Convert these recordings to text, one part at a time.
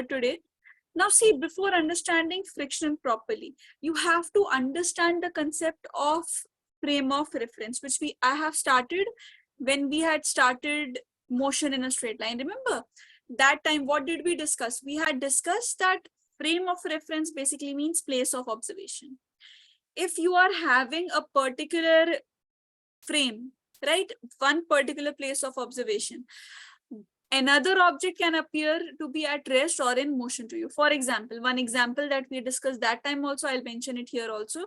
today. Now see, before understanding friction properly, you have to understand the concept of frame of reference, which I have started when we had started motion in a straight line. Remember that time, what did we discuss? We had discussed that frame of reference basically means place of observation. If you are having a particular frame, right, one particular place of observation, another object can appear to be at rest or in motion to you. For example, one example that we discussed that time also, I'll mention it here also.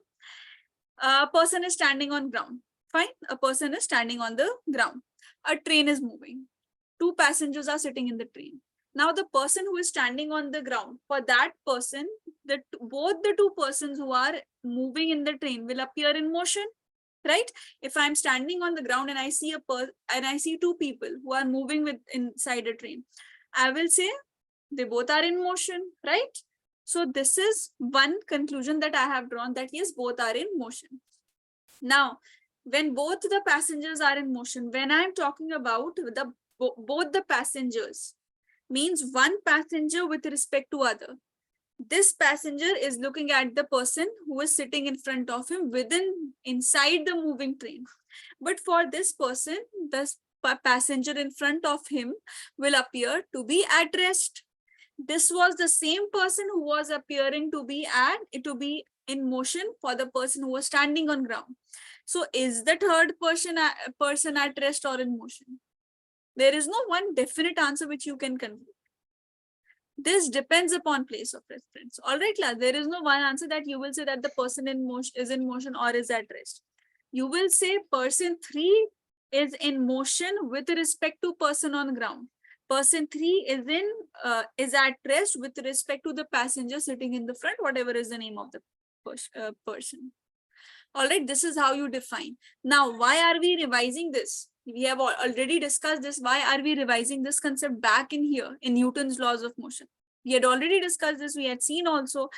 A person is standing on ground. Fine. A person is standing on the ground. A train is moving. Two passengers are sitting in the train. Now the person who is standing on the ground, for that person, both the two persons who are moving in the train will appear in motion, right? If I'm standing on the ground and I see two people who are moving inside a train, I will say they both are in motion, right? So this is one conclusion that I have drawn, that yes, both are in motion. Now, when both the passengers are in motion, when I'm talking about both the passengers, means one passenger with respect to other. This passenger is looking at the person who is sitting in front of him inside the moving train. But for this person, the passenger in front of him will appear to be at rest. This was the same person who was appearing to be in motion for the person who was standing on ground. So is the third person at rest or in motion? There is no one definite answer which you can conclude. This depends upon place of reference. All right, class. There is no one answer that you will say that the person is in motion or is at rest. You will say person 3 is in motion with respect to person on ground. Person 3 is at rest with respect to the passenger sitting in the front, whatever is the name of the person. All right, this is how you define. Now, why are we revising this? We have already discussed this. Why are we revising this concept back in here in Newton's laws of motion? We had already discussed this. We had seen also,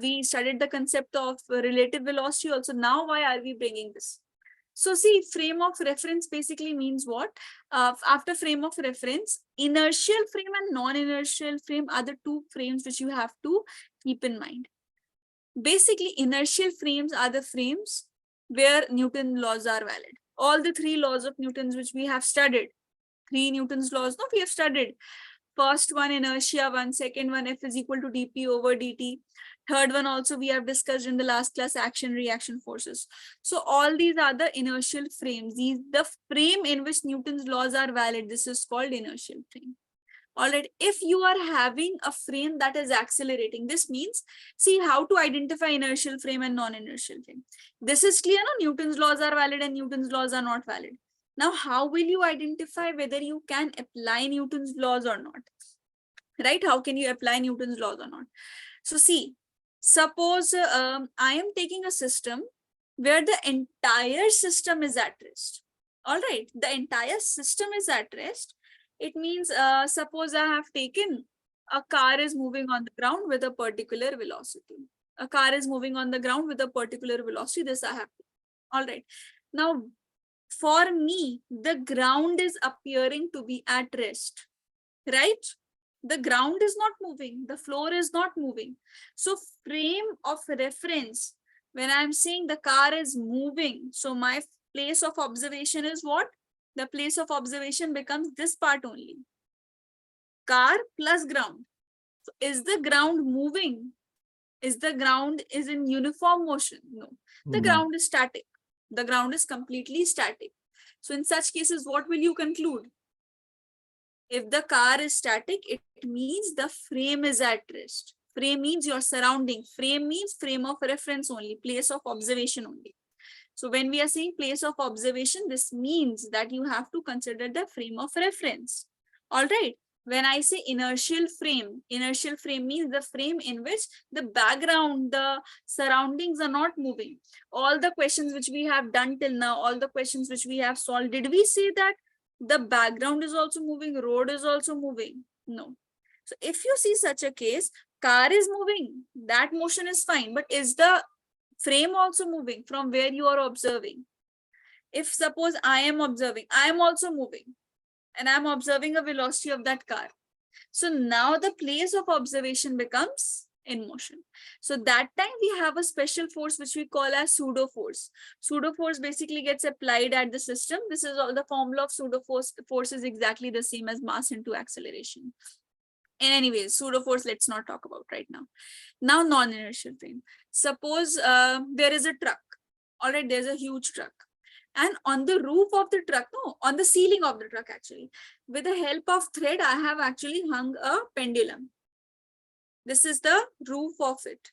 we studied the concept of relative velocity also. Now, why are we bringing this? So see, frame of reference basically means what? After frame of reference, inertial frame and non-inertial frame are the two frames which you have to keep in mind. Basically, inertial frames are the frames where Newton's laws are valid. All the three laws of Newton's which we have studied, three Newton's laws, no, we have studied. First one, inertia one. Second one, F is equal to dp over dt. Third one also we have discussed in the last class, action reaction forces. So all these are the inertial frames. The frame in which Newton's laws are valid. This is called inertial frame. All right, if you are having a frame that is accelerating, this means, see how to identify inertial frame and non-inertial frame. This is clear, no? Newton's laws are valid and Newton's laws are not valid. Now, how will you identify whether you can apply Newton's laws or not? Right? How can you apply Newton's laws or not? So see, suppose I am taking a system where the entire system is at rest. All right, the entire system is at rest. It means, suppose I have taken a car is moving on the ground with a particular velocity. A car is moving on the ground with a particular velocity. This I have. All right. Now, for me, the ground is appearing to be at rest, right? The ground is not moving. The floor is not moving. So frame of reference, when I'm saying the car is moving, so my place of observation is what? The place of observation becomes this part only. Car plus ground. So is the ground moving? Is the ground in uniform motion? No. The ground is static. The ground is completely static. So in such cases, what will you conclude? If the car is static, it means the frame is at rest. Frame means your surrounding. Frame means frame of reference only, place of observation only. So when we are saying place of observation, this means that you have to consider the frame of reference. All right. When I say inertial frame means the frame in which the background, the surroundings are not moving. All the questions which we have done till now, all the questions which we have solved, did we say that the background is also moving, road is also moving? No. So if you see such a case, car is moving, that motion is fine, but is the frame also moving from where you are observing? If suppose I am observing, I am also moving and I am observing a velocity of that car. So now the place of observation becomes in motion. So that time we have a special force which we call as pseudo force. Pseudo force basically gets applied at the system. This is all the formula of pseudo force is exactly the same as mass into acceleration. In any ways, pseudo force, let's not talk about right now. Now, non-inertial frame. Suppose there is a truck. All right, there's a huge truck. And on the roof of the truck, no, on the ceiling of the truck actually, with the help of thread, I have actually hung a pendulum. This is the roof of it.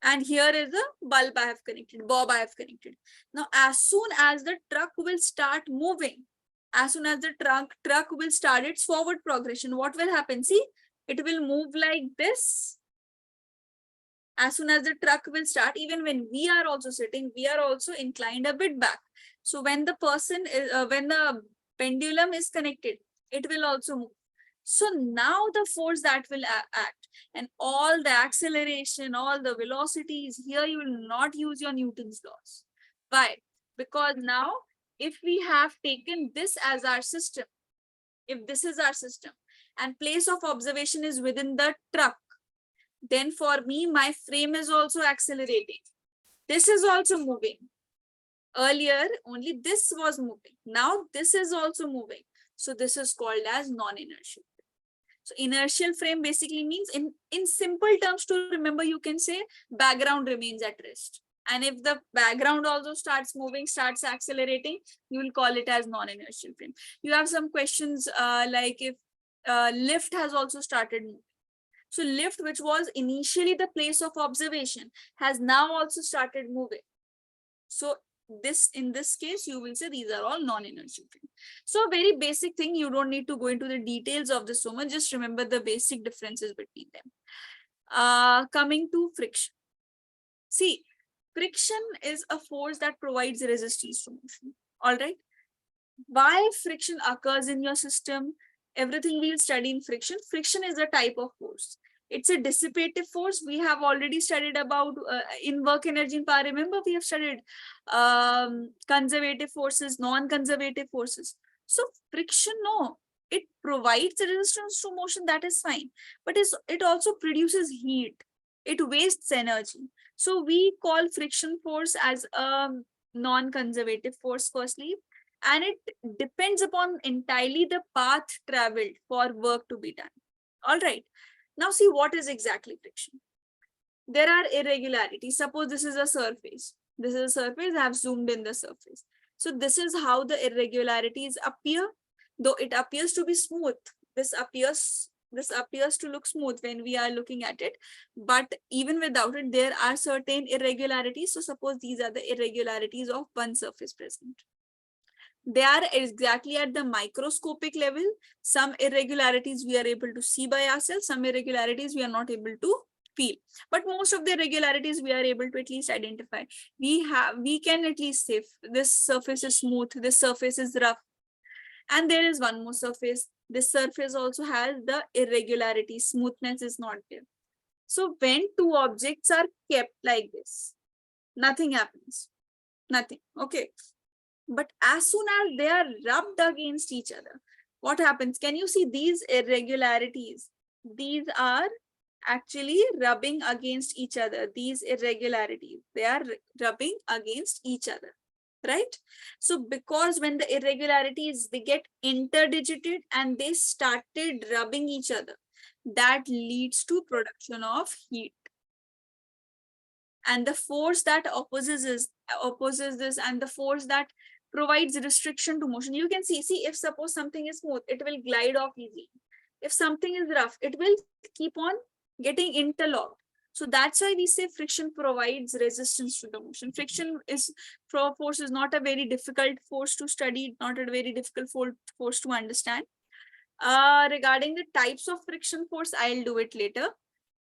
And here is a bulb I have connected, bob I have connected. Now, as soon as the truck will start moving, as soon as the truck will start its forward progression, what will happen? See, it will move like this. As soon as the truck will start, even when we are also sitting, we are also inclined a bit back. So when the person is, when the pendulum is connected, it will also move. So now the force that will act, and all the acceleration, all the velocities, here you will not use your Newton's laws. Why? Because now if we have taken this as our system, if this is our system and place of observation is within the truck, then for me, my frame is also accelerating. This is also moving. Earlier, only this was moving. Now this is also moving. So this is called as non-inertial. So inertial frame basically means, in simple terms to remember, you can say background remains at rest. And if the background also starts moving, starts accelerating, you will call it as non-inertial frame. You have some questions like if lift has also started moving. So lift, which was initially the place of observation, has now also started moving. So this, in this case, you will say these are all non-inertial frame. So a very basic thing, you don't need to go into the details of this so much, just remember the basic differences between them. Coming to friction. See, friction is a force that provides resistance to motion. All right. Why friction occurs in your system? Everything we'll study in friction. Friction is a type of force. It's a dissipative force. We have already studied about in work, energy, and power. Remember, we have studied conservative forces, non-conservative forces. So friction, no, it provides resistance to motion. That is fine, but it also produces heat. It wastes energy. So we call friction force as a non-conservative force firstly, and it depends upon entirely the path traveled for work to be done. All right. Now see, what is exactly friction. There are irregularities. Suppose this is a surface. This is a surface. I have zoomed in the surface. So this is how the irregularities appear. Though it appears to be smooth, this appears to look smooth when we are looking at it. But even without it, there are certain irregularities. So suppose these are the irregularities of one surface present. They are exactly at the microscopic level. Some irregularities we are able to see by ourselves, some irregularities we are not able to feel, but most of the irregularities we are able to at least identify. We can at least say this surface is smooth, this surface is rough, and there is one more surface. This surface also has the irregularity, smoothness is not there. So when two objects are kept like this, nothing happens, nothing. Okay, but as soon as they are rubbed against each other, what happens? Can you see these irregularities? These are actually rubbing against each other. These irregularities, they are rubbing against each other, right? So because when the irregularities, they get interdigited and they started rubbing each other, that leads to production of heat. And the force that opposes this, and the force that provides restriction to motion, you can see if suppose something is smooth, it will glide off easily. If something is rough, it will keep on getting interlocked. So that's why we say friction provides resistance to the motion. Friction is force is not a very difficult force to study, not a very difficult force to understand. Regarding the types of friction force, I'll do it later.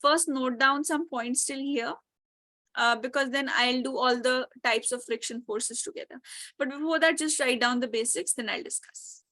First, note down some points till here. Because then I'll do all the types of friction forces together. But before that, just write down the basics, then I'll discuss.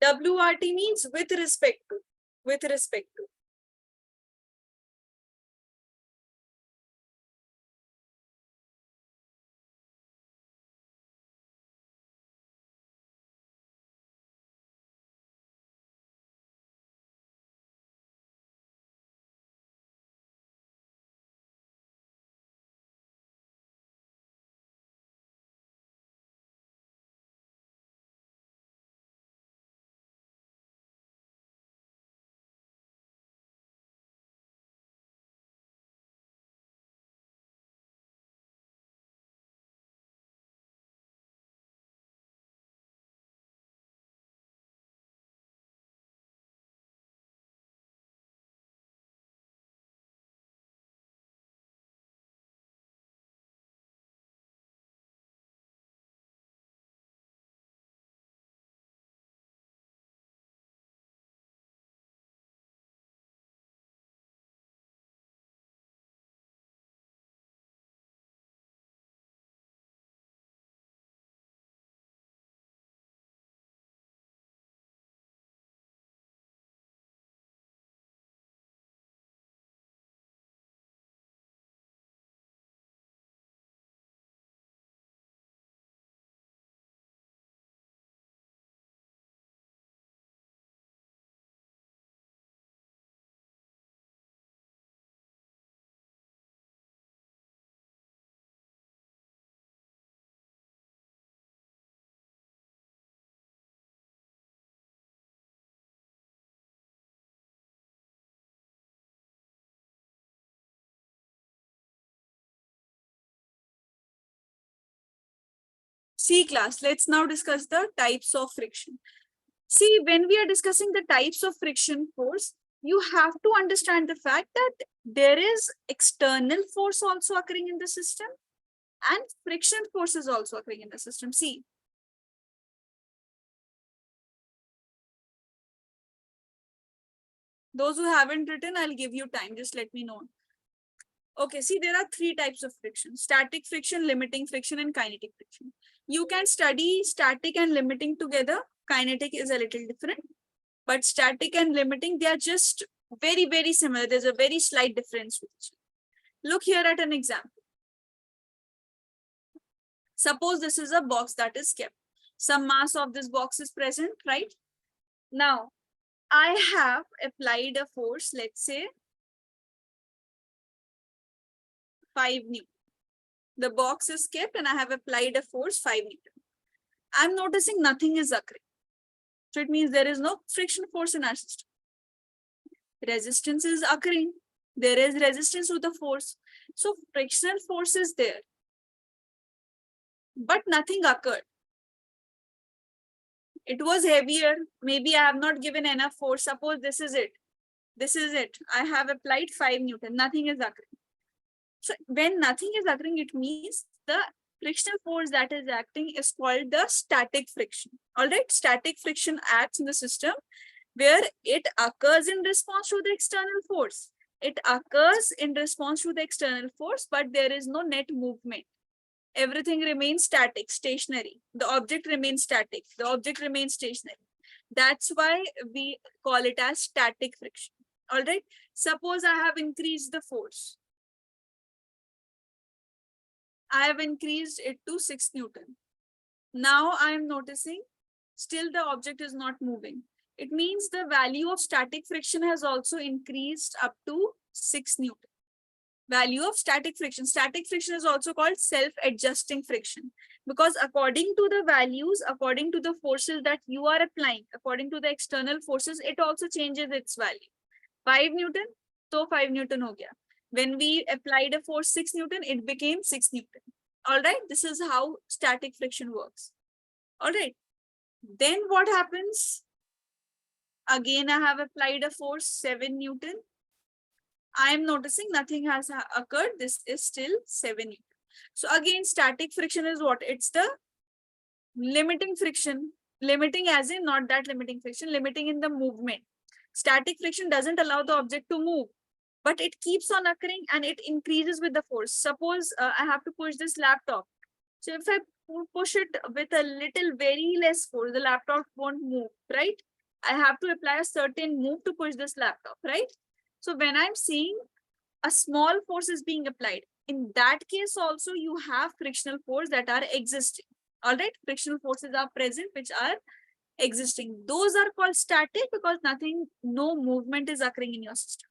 WRT means with respect to. With respect to. C class, let's now discuss the types of friction. See, when we are discussing the types of friction force, you have to understand the fact that there is external force also occurring in the system and friction force is also occurring in the system. See, those who haven't written, I'll give you time. Just let me know. Okay, see, there are three types of friction: static friction, limiting friction, and kinetic friction. You can study static and limiting together. Kinetic is a little different, but static and limiting, they are just very, very similar. There's a very slight difference with each other. Look here at an example. Suppose this is a box that is kept. Some mass of this box is present, right? Now, I have applied a force, let's say 5 Newton. The box is kept and I have applied a force 5 Newton. I'm noticing nothing is occurring. So it means there is no friction force in our system. Resistance is occurring. There is resistance to the force. So frictional force is there. But nothing occurred. It was heavier. Maybe I have not given enough force. Suppose this is it. This is it. I have applied 5 Newton. Nothing is occurring. So when nothing is occurring, it means the frictional force that is acting is called the static friction. All right. Static friction acts in the system where it occurs in response to the external force. It occurs in response to the external force, but there is no net movement. Everything remains static, stationary. The object remains static. The object remains stationary. That's why we call it as static friction. All right. Suppose I have increased the force. I have increased it to 6 Newton. Now I am noticing still the object is not moving. It means the value of static friction has also increased up to 6 Newton. Value of static friction. Static friction is also called self-adjusting friction because according to the values, according to the forces that you are applying, according to the external forces, it also changes its value. 5 Newton, so 5 Newton ho gaya. When we applied a force 6 Newton, it became 6 Newton. All right, this is how static friction works. All right, then what happens? Again, I have applied a force 7 Newton. I am noticing nothing has occurred. This is still 7 Newton. So again, static friction is what? It's the limiting friction. Limiting as in not that limiting friction, limiting in the movement. Static friction doesn't allow the object to move, but it keeps on occurring and it increases with the force. Suppose I have to push this laptop. So if I push it with a little very less force, the laptop won't move, right? I have to apply a certain move to push this laptop, right? So when I'm seeing a small force is being applied, in that case also you have frictional force that are existing. All right, frictional forces are present which are existing. Those are called static because no movement is occurring in your system.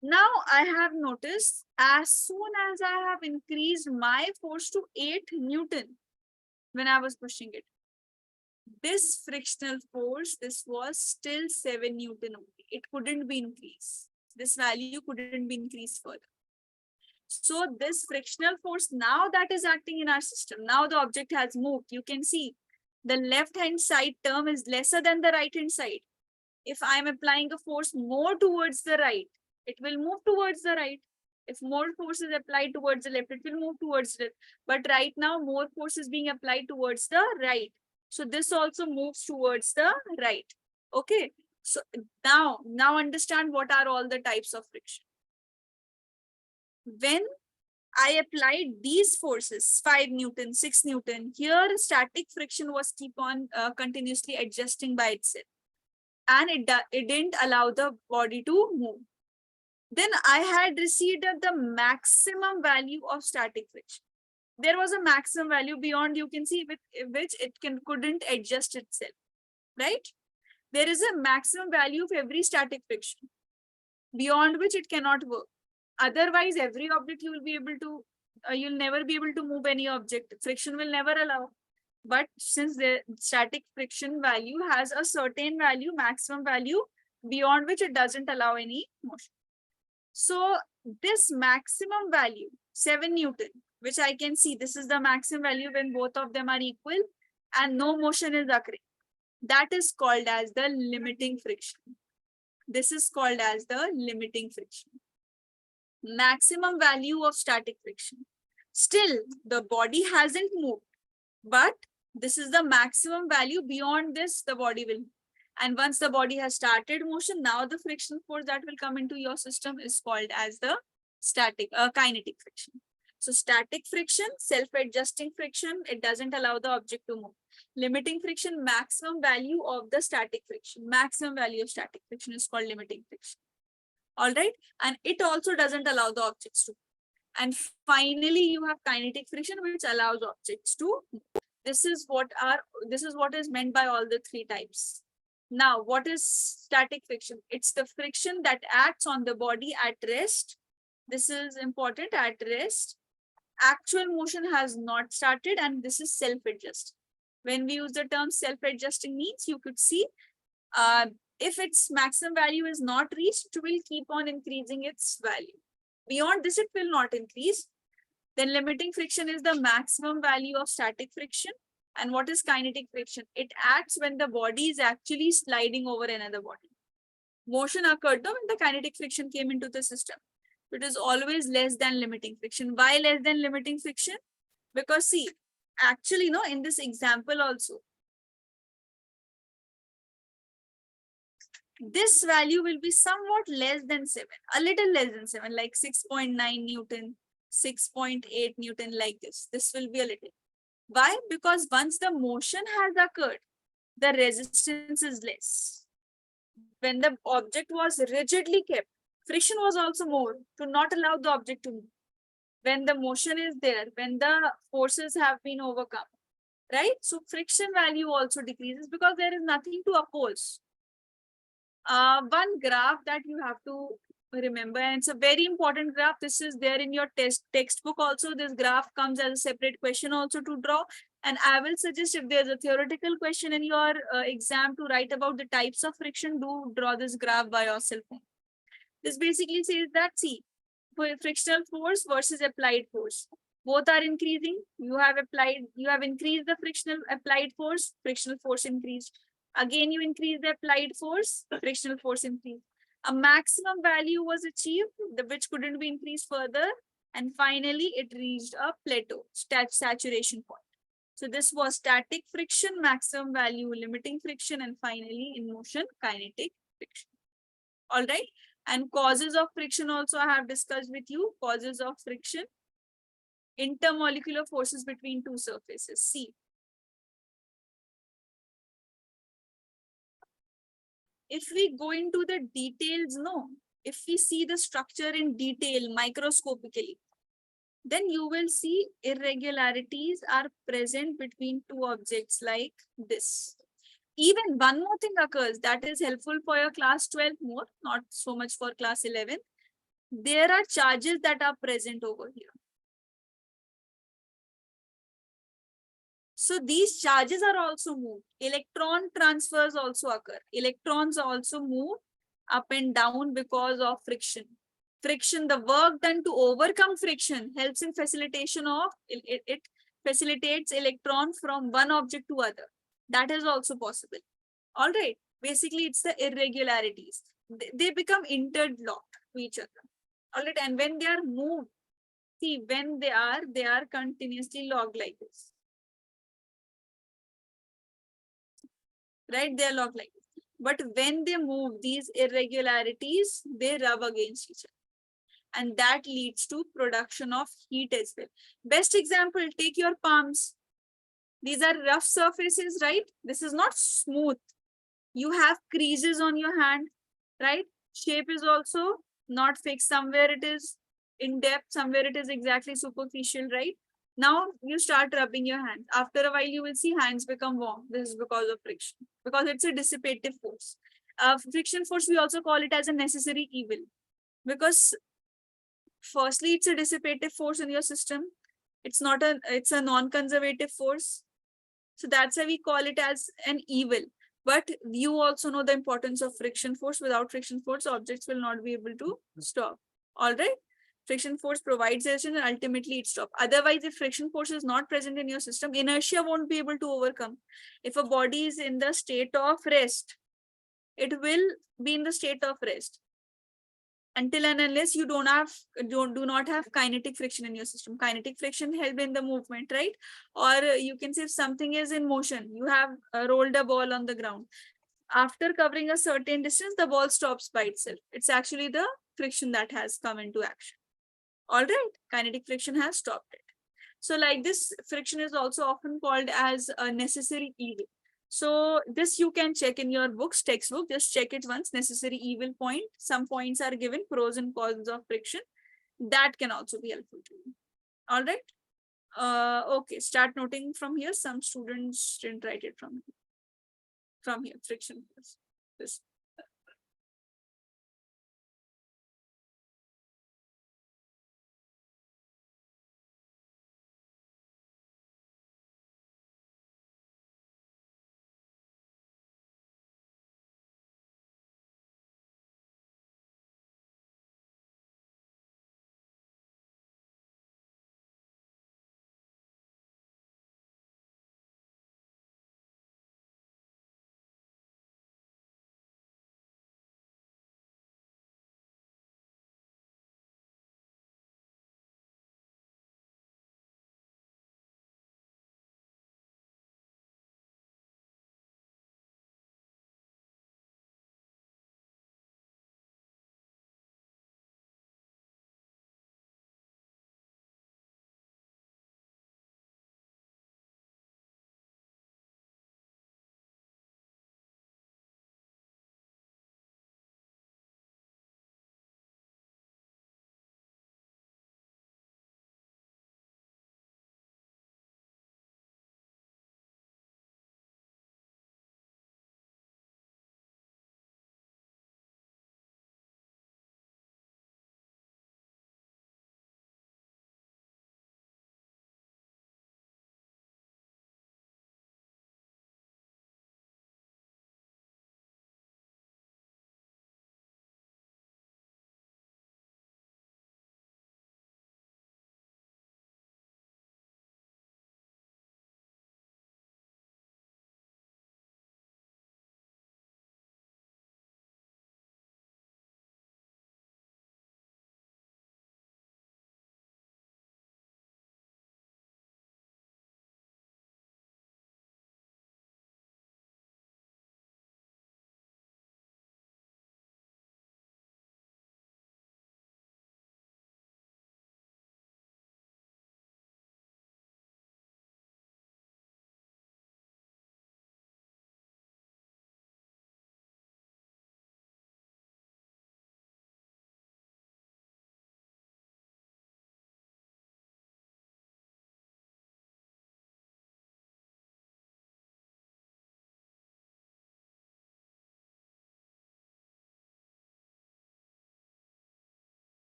Now I have noticed as soon as I have increased my force to 8 Newton when I was pushing it, this frictional force, this was still 7 Newton only. It couldn't be increased. This value couldn't be increased further. So this frictional force now that is acting in our system, now the object has moved. You can see the left hand side term is lesser than the right hand side. If I'm applying a force more towards the right, it will move towards the right. If more force is applied towards the left, it will move towards the left. But right now, more force is being applied towards the right. So this also moves towards the right. Okay. So now understand what are all the types of friction. When I applied these forces, 5 Newton, 6 Newton, here static friction was keep on continuously adjusting by itself. And it didn't allow the body to move. Then I had received the maximum value of static friction. There was a maximum value beyond, you can see, with which it couldn't adjust itself, right? There is a maximum value of every static friction, beyond which it cannot work. Otherwise, every object you will be able to, you'll never be able to move any object. Friction will never allow. But since the static friction value has a certain value, maximum value, beyond which it doesn't allow any motion. So this maximum value, 7 Newton, which I can see, this is the maximum value when both of them are equal and no motion is occurring. That is called as the limiting friction. This is called as the limiting friction. Maximum value of static friction. Still, the body hasn't moved, but this is the maximum value. Beyond this, the body will. And once the body has started motion, now the friction force that will come into your system is called as the kinetic friction. So static friction, self-adjusting friction, it doesn't allow the object to move. Limiting friction, maximum value of the static friction. Maximum value of static friction is called limiting friction. All right. And it also doesn't allow the objects to. And finally, you have kinetic friction, which allows objects to move. This is what is meant by all the three types. Now, what is static friction? It's the friction that acts on the body at rest. This is important, at rest. Actual motion has not started, and this is self-adjusting. When we use the term self-adjusting means, you could see if its maximum value is not reached, it will keep on increasing its value. Beyond this, it will not increase. Then limiting friction is the maximum value of static friction. And what is kinetic friction? It acts when the body is actually sliding over another body. Motion occurred when the kinetic friction came into the system. It is always less than limiting friction. Why less than limiting friction? Because see, actually, no, in this example also, this value will be somewhat less than 7, a little less than 7, like 6.9 Newton, 6.8 Newton, like this. This will be a little. Why? Because once the motion has occurred, the resistance is less. When the object was rigidly kept, friction was also more to not allow the object to move. When the motion is there, when the forces have been overcome, right? So friction value also decreases because there is nothing to oppose. One graph that you have to remember, and it's a very important graph. This is there in your textbook also. This graph comes as a separate question also to draw. And I will suggest if there's a theoretical question in your exam to write about the types of friction, do draw this graph by yourself. This basically says that, see, frictional force versus applied force. Both are increasing. You have increased the frictional applied force, frictional force increased. Again, you increase the applied force, frictional force increased. A maximum value was achieved, which couldn't be increased further. And finally, it reached a plateau, saturation point. So this was static friction, maximum value, limiting friction, and finally in motion, kinetic friction. All right. And causes of friction also I have discussed with you. Causes of friction, intermolecular forces between two surfaces. See, if we go into the details, no, if we see the structure in detail microscopically, then you will see irregularities are present between two objects like this. Even one more thing occurs that is helpful for your class 12 more, not so much for class 11. There are charges that are present over here. So these charges are also moved. Electron transfers also occur. Electrons also move up and down because of friction. Friction, the work done to overcome friction helps in facilitation of, it facilitates electron from one object to other. That is also possible. All right. Basically, it's the irregularities. They become interlocked to each other. All right. And when they are moved, see, when they are continuously locked like this. Right? They are locked like this. But when they move, these irregularities, they rub against each other. And that leads to production of heat as well. Best example, take your palms. These are rough surfaces, right? This is not smooth. You have creases on your hand, right? Shape is also not fixed. Somewhere it is in depth, somewhere it is exactly superficial, right? Now you start rubbing your hands. After a while, you will see hands become warm. This is because of friction, because it's a dissipative force. Friction force, we also call it as a necessary evil, because firstly, it's a dissipative force in your system. It's a non-conservative force. So that's why we call it as an evil. But you also know the importance of friction force. Without friction force, objects will not be able to stop. All right. Friction force provides resistance and ultimately it stops. Otherwise, if friction force is not present in your system, inertia won't be able to overcome. If a body is in the state of rest, it will be in the state of rest until and unless you do not have kinetic friction in your system. Kinetic friction help in the movement, right? Or you can say if something is in motion, you have rolled a ball on the ground. After covering a certain distance, the ball stops by itself. It's actually the friction that has come into action. All right, kinetic friction has stopped it. So like this, friction is also often called as a necessary evil. So this you can check in your books, textbook, just check it once, necessary evil point. Some points are given, pros and cons of friction. That can also be helpful to you. All right. Okay, start noting from here. Some students didn't write it from here, friction. This.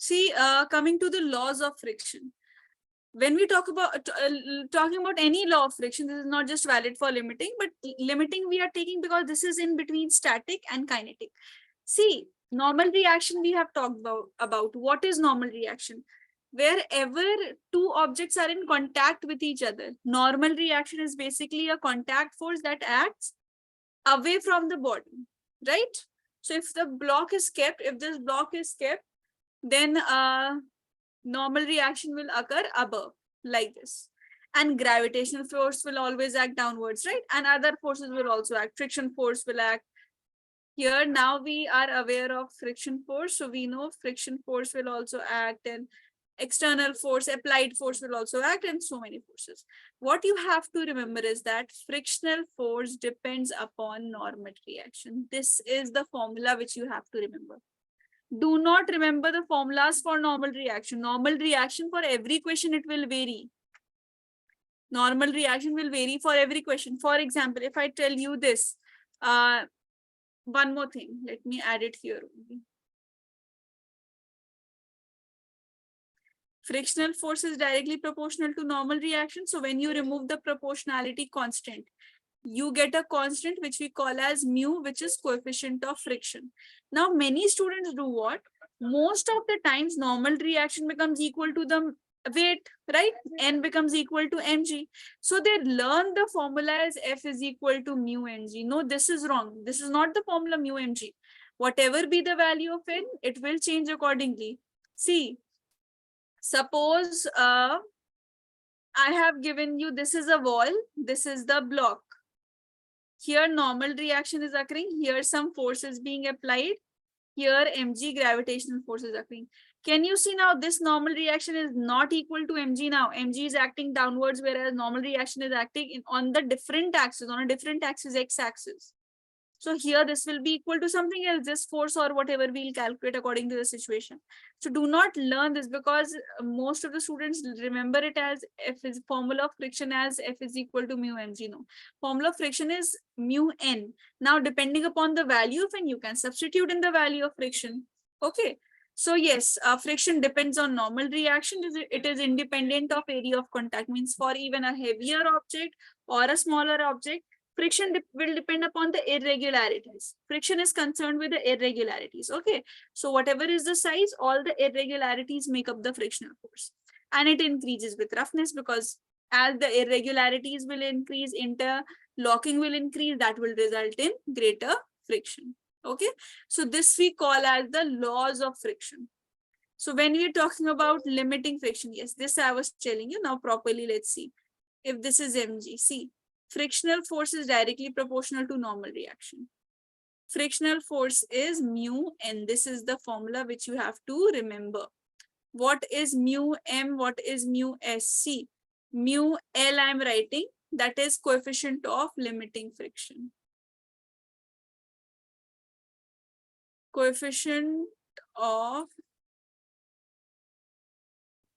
See, coming to the laws of friction. When we talk about talking about any law of friction, this is not just valid for limiting, but limiting we are taking because this is in between static and kinetic. See, normal reaction we have talked about. What is normal reaction? Wherever two objects are in contact with each other, normal reaction is basically a contact force that acts away from the body, right? So if the block is kept, if this block is kept, then normal reaction will occur above, like this. And gravitational force will always act downwards, right? And other forces will also act. Friction force will act here. Now we are aware of friction force, so we know friction force will also act, and external force, applied force will also act, and so many forces. What you have to remember is that frictional force depends upon normal reaction. This is the formula which you have to remember. Do not remember the formulas for normal reaction. Normal reaction for every question, it will vary. Normal reaction will vary for every question. For example, if I tell you this, one more thing, let me add it here. Frictional force is directly proportional to normal reaction. So when you remove the proportionality constant, you get a constant which we call as mu, which is coefficient of friction. Now, many students do what? Most of the times, normal reaction becomes equal to the weight, right? N becomes equal to mg. So they learn the formula as F is equal to mu mg. No, this is wrong. This is not the formula mu mg. Whatever be the value of N, it will change accordingly. See, suppose I have given you, this is a wall, this is the block. Here normal reaction is occurring, here some force is being applied, here mg gravitational force is occurring. Can you see now this normal reaction is not equal to mg now? Mg is acting downwards, whereas normal reaction is acting on the different axis, on a different axis, x-axis. So here this will be equal to something else, this force or whatever we'll calculate according to the situation. So do not learn this, because most of the students remember it as F is formula of friction as F is equal to mu mg. No, formula of friction is mu n. Now depending upon the value of n, you can substitute in the value of friction. Okay. So yes, friction depends on normal reaction. It is independent of area of contact. Means for even a heavier object or a smaller object, friction will depend upon the irregularities. Friction is concerned with the irregularities. Okay. So whatever is the size, all the irregularities make up the frictional force. And it increases with roughness, because as the irregularities will increase, interlocking will increase, that will result in greater friction. Okay. So this we call as the laws of friction. So when we are talking about limiting friction, yes, this I was telling you. Now properly, let's see. If this is mg, see, frictional force is directly proportional to normal reaction. Frictional force is mu n. This is the formula which you have to remember. What is mu m? What is mu s? See, mu L I am writing, that is coefficient of limiting friction. Coefficient of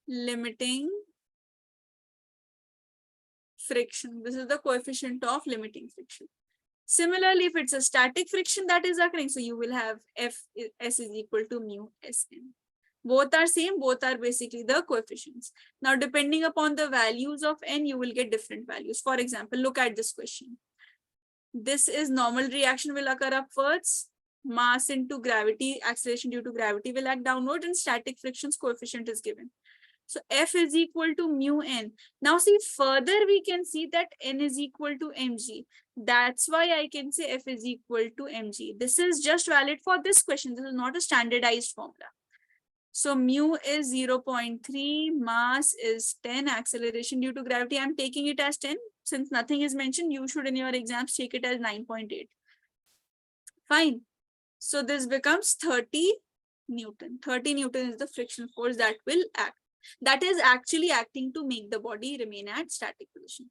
limiting friction. This is the coefficient of limiting friction. Similarly, if it's a static friction that is occurring, so you will have F S is equal to mu Sn. Both are same, both are basically the coefficients. Now, depending upon the values of n, you will get different values. For example, look at this question. This is normal reaction will occur upwards, mass into gravity, acceleration due to gravity will act downward, and static friction's coefficient is given. So F is equal to mu n. Now see, further we can see that n is equal to mg. That's why I can say F is equal to mg. This is just valid for this question. This is not a standardized formula. So mu is 0.3, mass is 10, acceleration due to gravity, I'm taking it as 10. Since nothing is mentioned, you should in your exams take it as 9.8. Fine. So this becomes 30 Newton. 30 Newton is the frictional force that will act. That is actually acting to make the body remain at static position.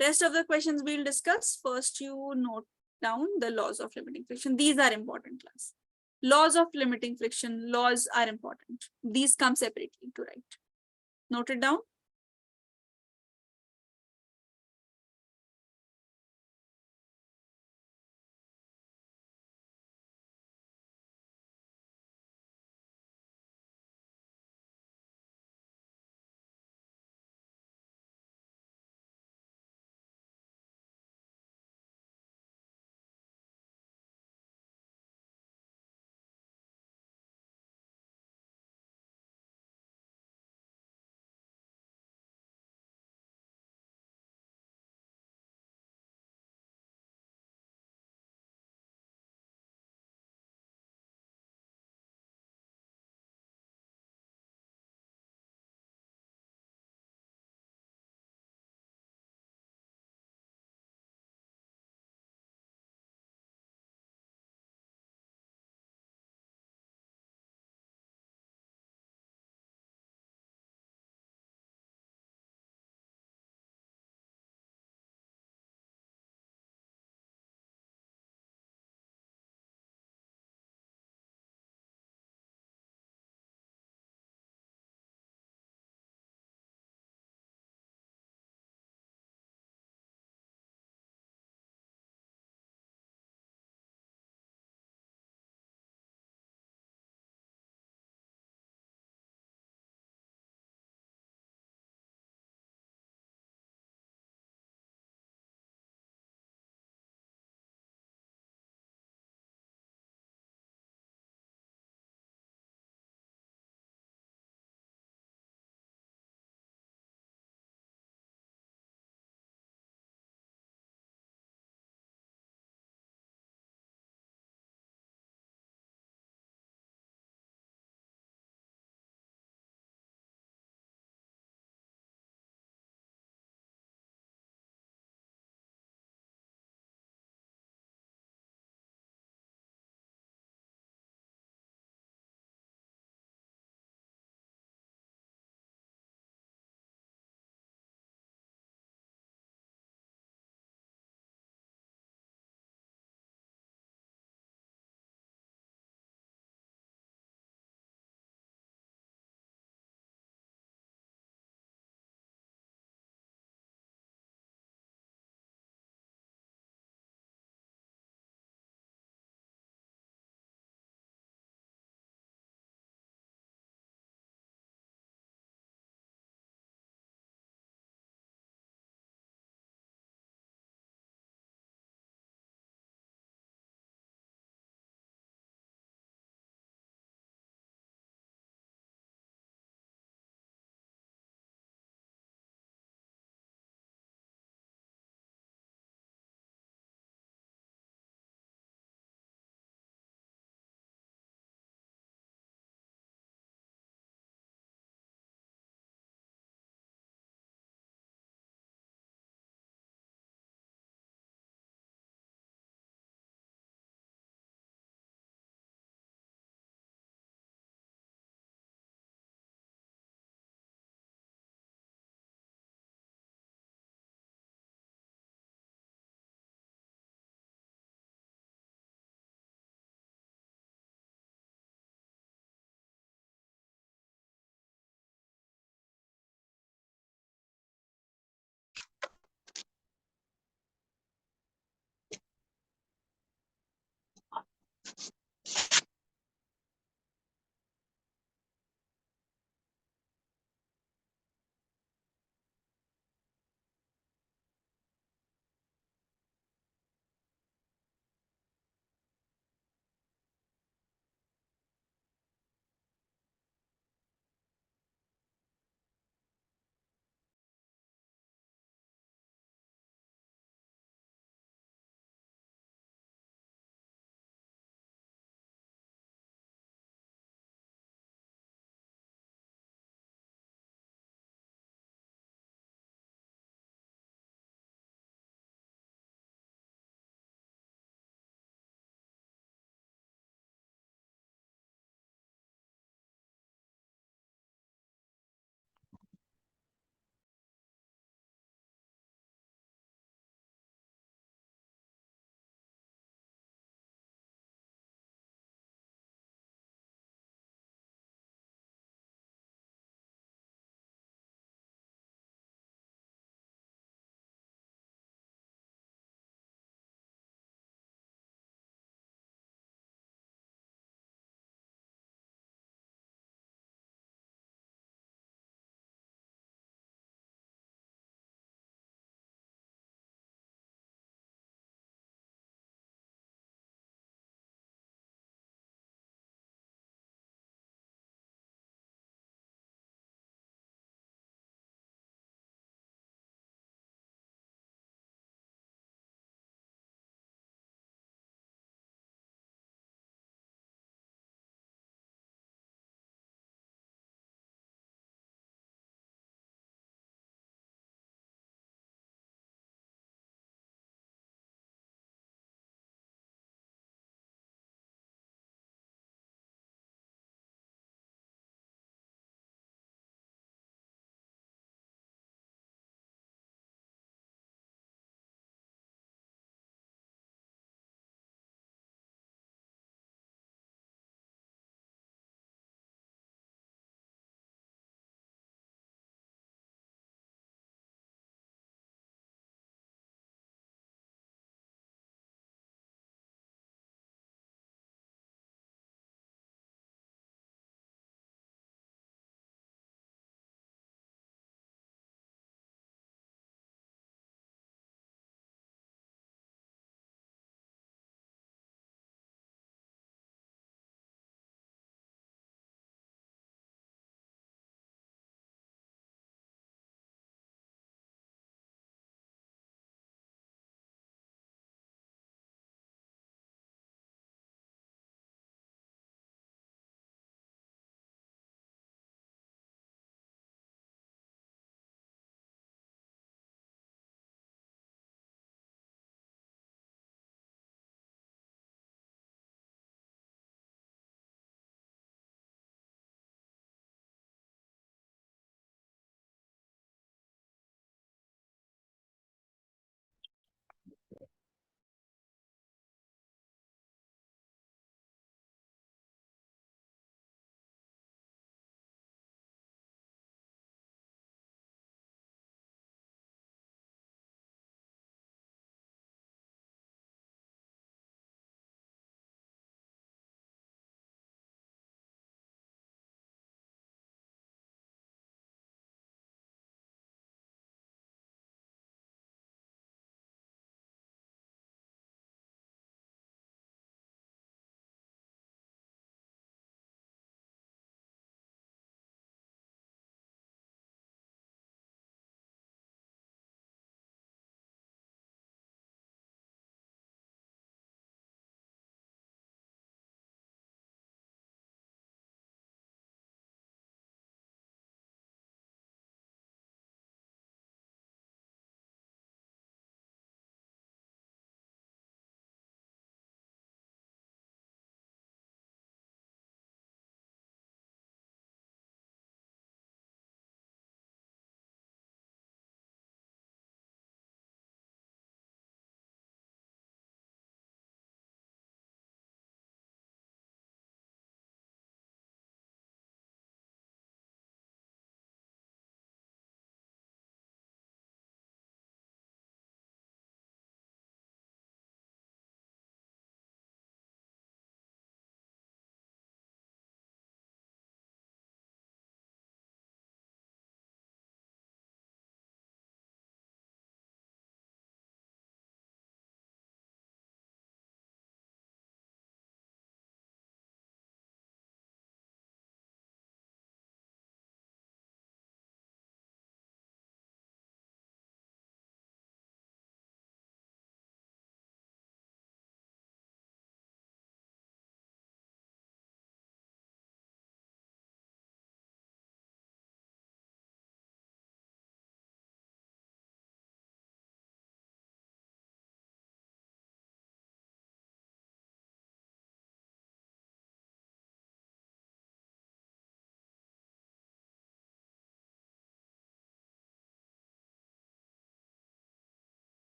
Rest of the questions we'll discuss. First, you note down the laws of limiting friction. These are important, class. Laws of limiting friction, laws are important. These come separately to write. Note it down.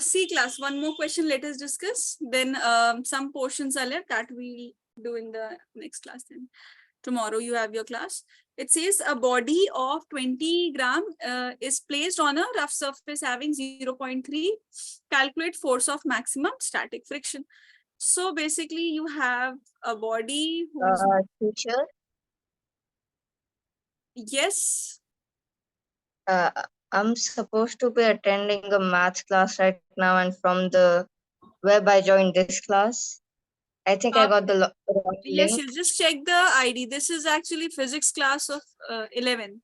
C class, one more question let us discuss. Then some portions are left that we'll do in the next class. Then tomorrow you have your class. It says a body of 20 gram is placed on a rough surface having 0.3. Calculate force of maximum static friction. So basically you have a body whose... Teacher, Yes. uh, I'm supposed to be attending a math class right now, and from the web I joined this class. I think I got the wrong Yes, link. you just check the ID. This is actually physics class of 11th.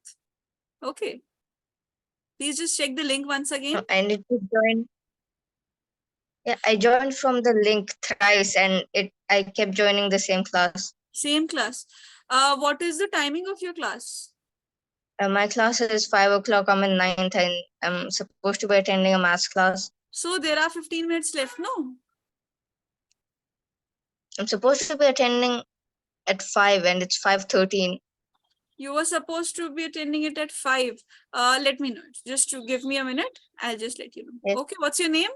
Okay. Please just check the link once again. I need to join. Yeah, I joined from the link thrice, and I kept joining the same class. Same class. What is the timing of your class? My class is 5 o'clock. I'm in ninth, and I'm supposed to be attending a math class. So there are 15 minutes left, no? I'm supposed to be attending at 5, and it's 5:13. You were supposed to be attending it at 5. Let me know. Just to give me a minute. I'll just let you know. Yes, Okay, what's your name?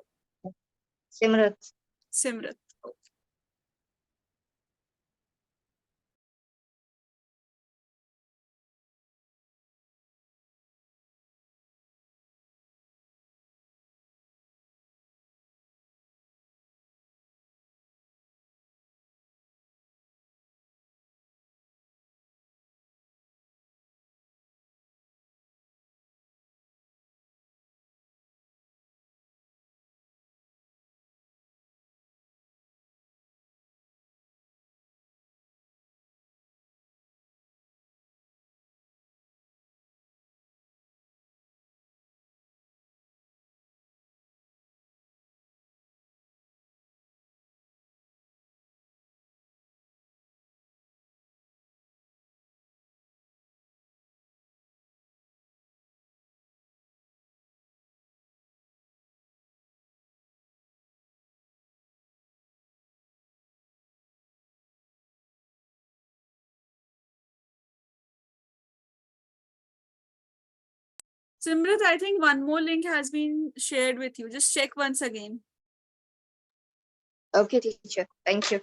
Simrat. Simrat. Simrat, I think one more link has been shared with you. Just check once again. Okay, teacher. Thank you.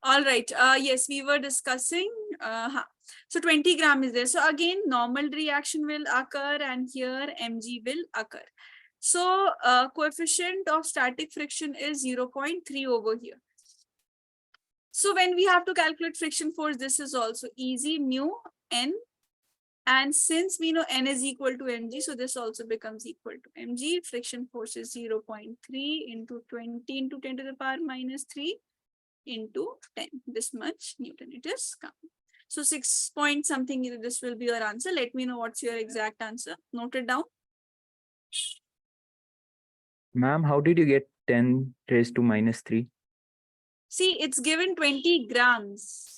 All right. Yes, we were discussing. So 20 gram is there. So again, normal reaction will occur and here mg will occur. So coefficient of static friction is 0.3 over here. So when we have to calculate friction force, this is also easy, mu n. And since we know n is equal to mg, so this also becomes equal to mg. Friction force is 0.3 into 20 into 10 to the power minus 3 into 10. This much Newton it is coming. So 6 point something, this will be your answer. Let me know what's your exact answer. Note it down. Ma'am, how did you get 10 raised to minus 3? See, it's given 20 grams.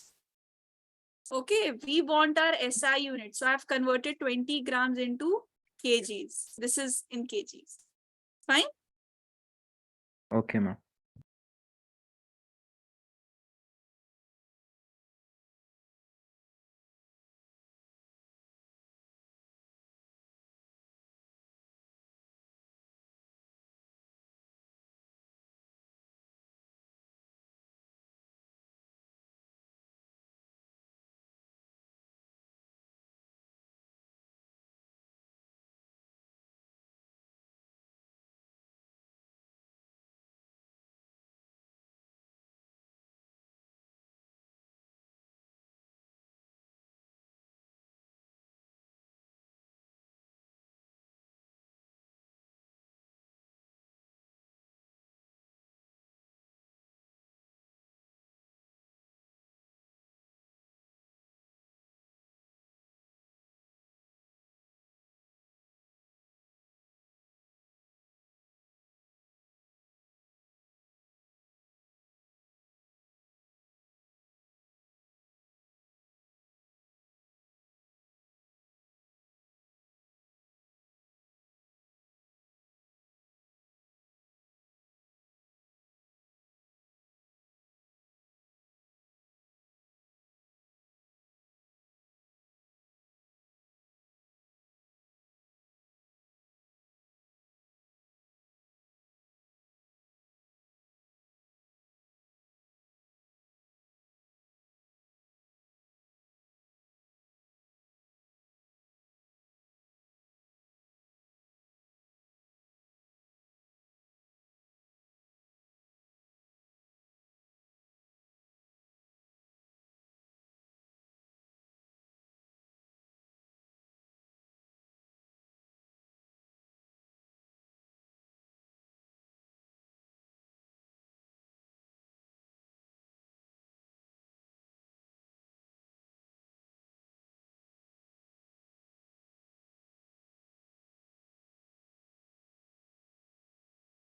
Okay, we want our SI unit. So I've converted 20 grams into kgs. This is in kgs. Fine? Okay, ma'am.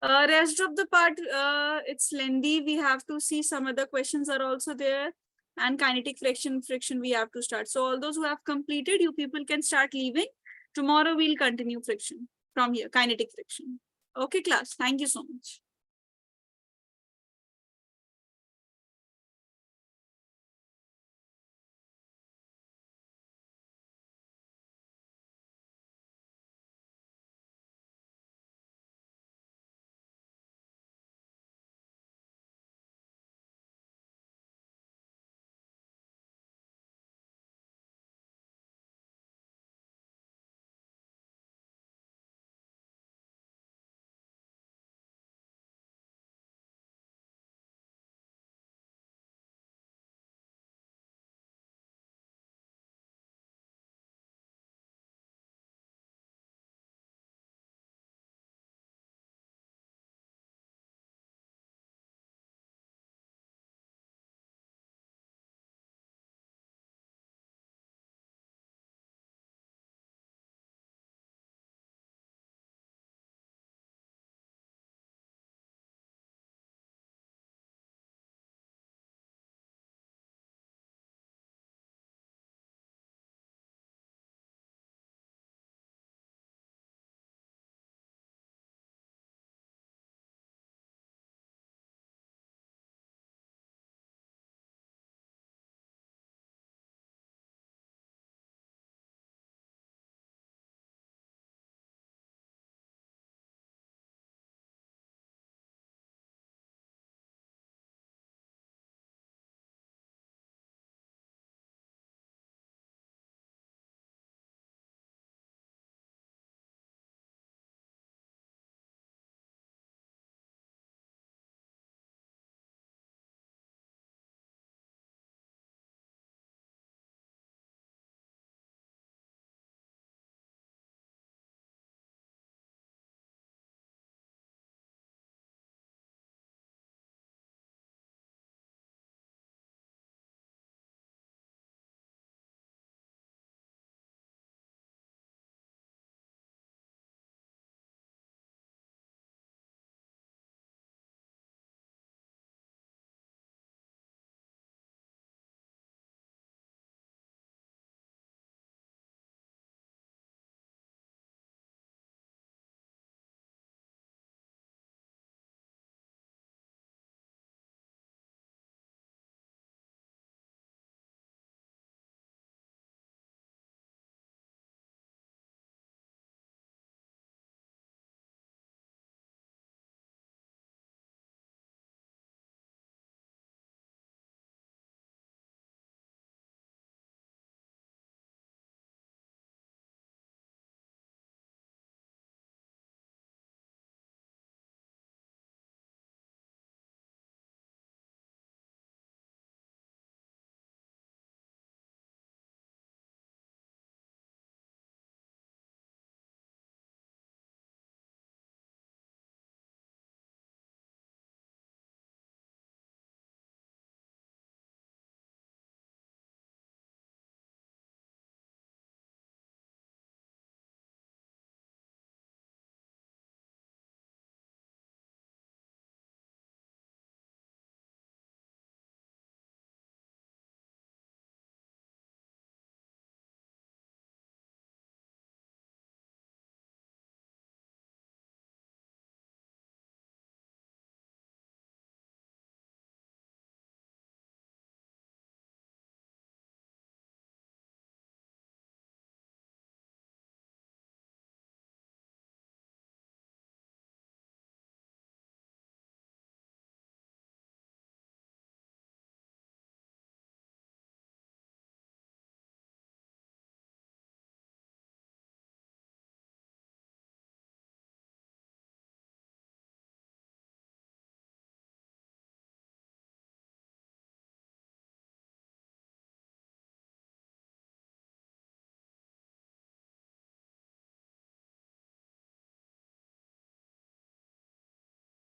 Rest of the part, it's lengthy. We have to see some other questions are also there. And kinetic friction we have to start. So all those who have completed, you people can start leaving. Tomorrow we'll continue friction from here, kinetic friction. Okay, class. Thank you so much.